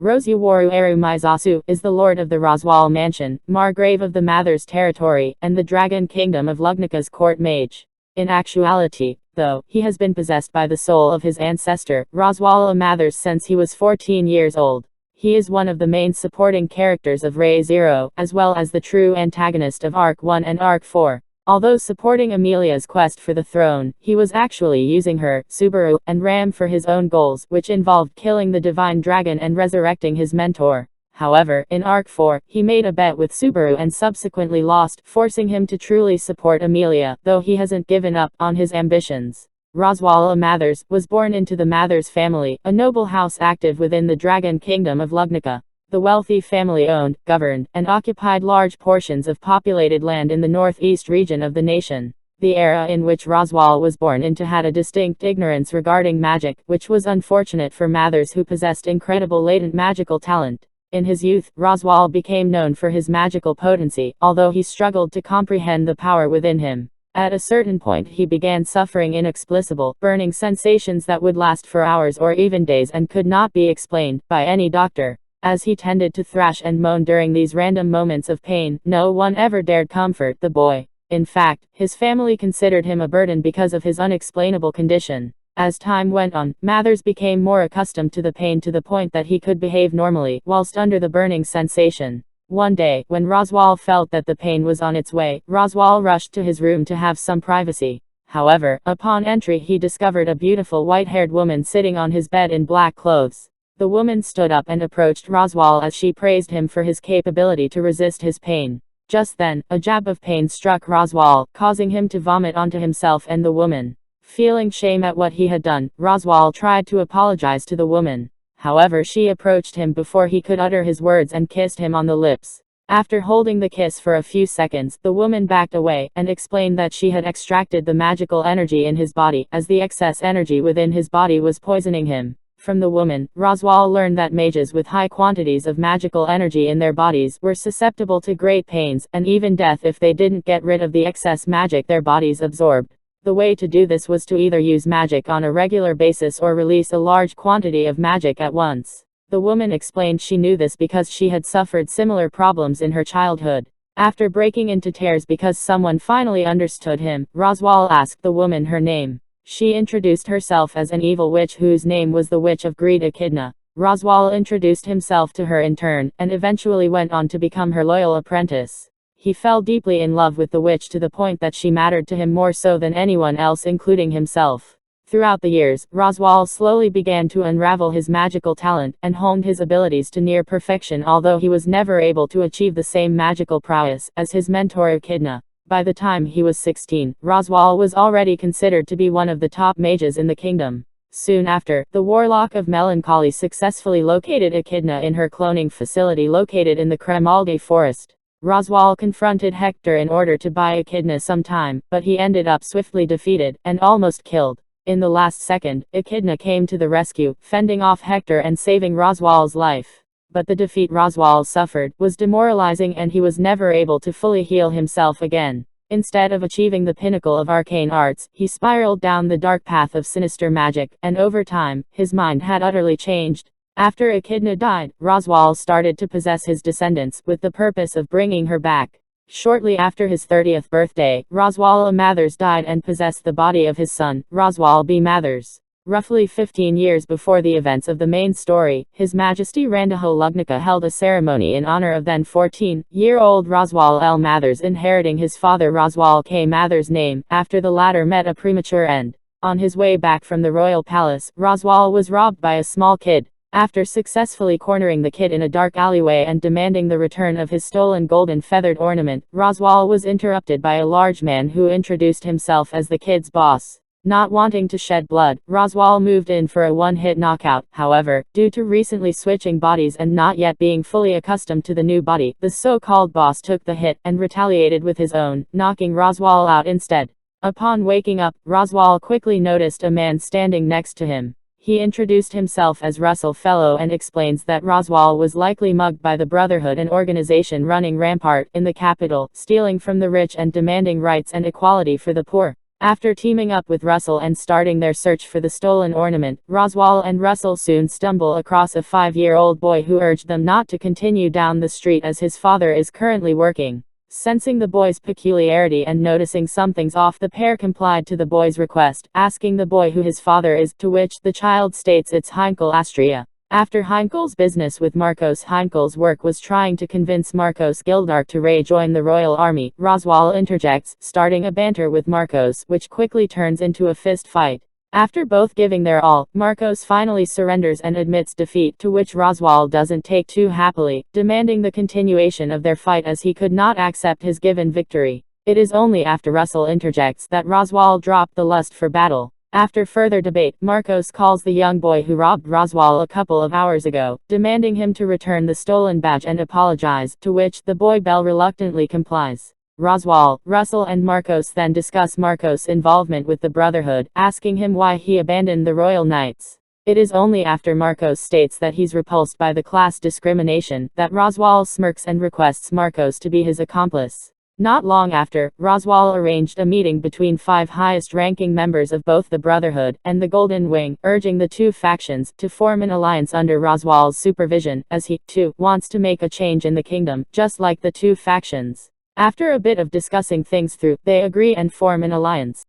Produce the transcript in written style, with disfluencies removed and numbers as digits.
Roswaal L Mathers is the lord of the Roswaal Mansion, Margrave of the Mathers territory, and the Dragon Kingdom of Lugnika's court mage. In actuality, though, he has been possessed by the soul of his ancestor, Roswaal L Mathers, since he was 14 years old. He is one of the main supporting characters of Ray Zero, as well as the true antagonist of Arc 1 and Arc 4. Although supporting Amelia's quest for the throne, he was actually using her, Subaru, and Ram for his own goals, which involved killing the divine dragon and resurrecting his mentor. However, in Arc 4, he made a bet with Subaru and subsequently lost, forcing him to truly support Amelia, though he hasn't given up on his ambitions. Roswaal L Mathers was born into the Mathers family, a noble house active within the Dragon Kingdom of Lugnica. The wealthy family owned, governed, and occupied large portions of populated land in the northeast region of the nation. The era in which Roswaal was born into had a distinct ignorance regarding magic, which was unfortunate for Mathers, who possessed incredible latent magical talent. In his youth, Roswaal became known for his magical potency, although he struggled to comprehend the power within him. At a certain point he began suffering inexplicable, burning sensations that would last for hours or even days and could not be explained by any doctor. As he tended to thrash and moan during these random moments of pain, no one ever dared comfort the boy. In fact, his family considered him a burden because of his unexplainable condition. As time went on, Mathers became more accustomed to the pain to the point that he could behave normally, whilst under the burning sensation. One day, when Roswaal felt that the pain was on its way, Roswaal rushed to his room to have some privacy. However, upon entry he discovered a beautiful white-haired woman sitting on his bed in black clothes. The woman stood up and approached Roswaal as she praised him for his capability to resist his pain. Just then, a jab of pain struck Roswaal, causing him to vomit onto himself and the woman. Feeling shame at what he had done, Roswaal tried to apologize to the woman. However, she approached him before he could utter his words and kissed him on the lips. After holding the kiss for a few seconds, the woman backed away, and explained that she had extracted the magical energy in his body, as the excess energy within his body was poisoning him. From the woman, Roswaal learned that mages with high quantities of magical energy in their bodies were susceptible to great pains, and even death if they didn't get rid of the excess magic their bodies absorbed. The way to do this was to either use magic on a regular basis or release a large quantity of magic at once. The woman explained she knew this because she had suffered similar problems in her childhood. After breaking into tears because someone finally understood him, Roswaal asked the woman her name. She introduced herself as an evil witch whose name was the Witch of Greed Echidna. Roswaal introduced himself to her in turn, and eventually went on to become her loyal apprentice. He fell deeply in love with the witch to the point that she mattered to him more so than anyone else, including himself. Throughout the years, Roswaal slowly began to unravel his magical talent, and honed his abilities to near perfection, although he was never able to achieve the same magical prowess as his mentor Echidna. By the time he was 16, Roswaal was already considered to be one of the top mages in the kingdom. Soon after, the Warlock of Melancholy successfully located Echidna in her cloning facility located in the Cremaldi forest. Roswaal confronted Hector in order to buy Echidna some time, but he ended up swiftly defeated, and almost killed. In the last second, Echidna came to the rescue, fending off Hector and saving Roswaal's life. But the defeat Roswaal suffered was demoralizing, and he was never able to fully heal himself again. Instead of achieving the pinnacle of arcane arts, he spiraled down the dark path of sinister magic, and over time, his mind had utterly changed. After Echidna died, Roswaal started to possess his descendants, with the purpose of bringing her back. Shortly after his 30th birthday, Roswaal L Mathers died and possessed the body of his son, Roswaal B Mathers. Roughly 15 years before the events of the main story, His Majesty Randaho Lugnica held a ceremony in honor of then 14-year-old Roswaal L Mathers, inheriting his father Roswaal K Mathers' name, after the latter met a premature end. On his way back from the royal palace, Roswaal was robbed by a small kid. After successfully cornering the kid in a dark alleyway and demanding the return of his stolen golden feathered ornament, Roswaal was interrupted by a large man who introduced himself as the kid's boss. Not wanting to shed blood, Roswaal moved in for a one-hit knockout. However, due to recently switching bodies and not yet being fully accustomed to the new body, the so-called boss took the hit and retaliated with his own, knocking Roswaal out instead. Upon waking up, Roswaal quickly noticed a man standing next to him. He introduced himself as Russell Fellow and explains that Roswaal was likely mugged by the Brotherhood, an organization running rampart in the capital, stealing from the rich and demanding rights and equality for the poor. After teaming up with Russell and starting their search for the stolen ornament, Roswaal and Russell soon stumble across a 5-year-old boy who urged them not to continue down the street as his father is currently working. Sensing the boy's peculiarity and noticing something's off, the pair complied to the boy's request, asking the boy who his father is, to which the child states it's Heinkel Astria. After Heinkel's business with Marcos, Heinkel's work was trying to convince Marcos Gildark to rejoin the Royal Army. Roswaal interjects, starting a banter with Marcos, which quickly turns into a fist fight. After both giving their all, Marcos finally surrenders and admits defeat, to which Roswaal doesn't take too happily, demanding the continuation of their fight as he could not accept his given victory. It is only after Russell interjects that Roswaal dropped the lust for battle. After further debate, Marcos calls the young boy who robbed Roswaal a couple of hours ago, demanding him to return the stolen badge and apologize, to which the boy Bell reluctantly complies. Roswaal, Russell and Marcos then discuss Marcos' involvement with the Brotherhood, asking him why he abandoned the Royal Knights. It is only after Marcos states that he's repulsed by the class discrimination, that Roswaal smirks and requests Marcos to be his accomplice. Not long after, Roswaal arranged a meeting between 5 highest-ranking members of both the Brotherhood and the Golden Wing, urging the two factions to form an alliance under Roswaal's supervision, as he, too, wants to make a change in the kingdom, just like the two factions. After a bit of discussing things through, they agree and form an alliance.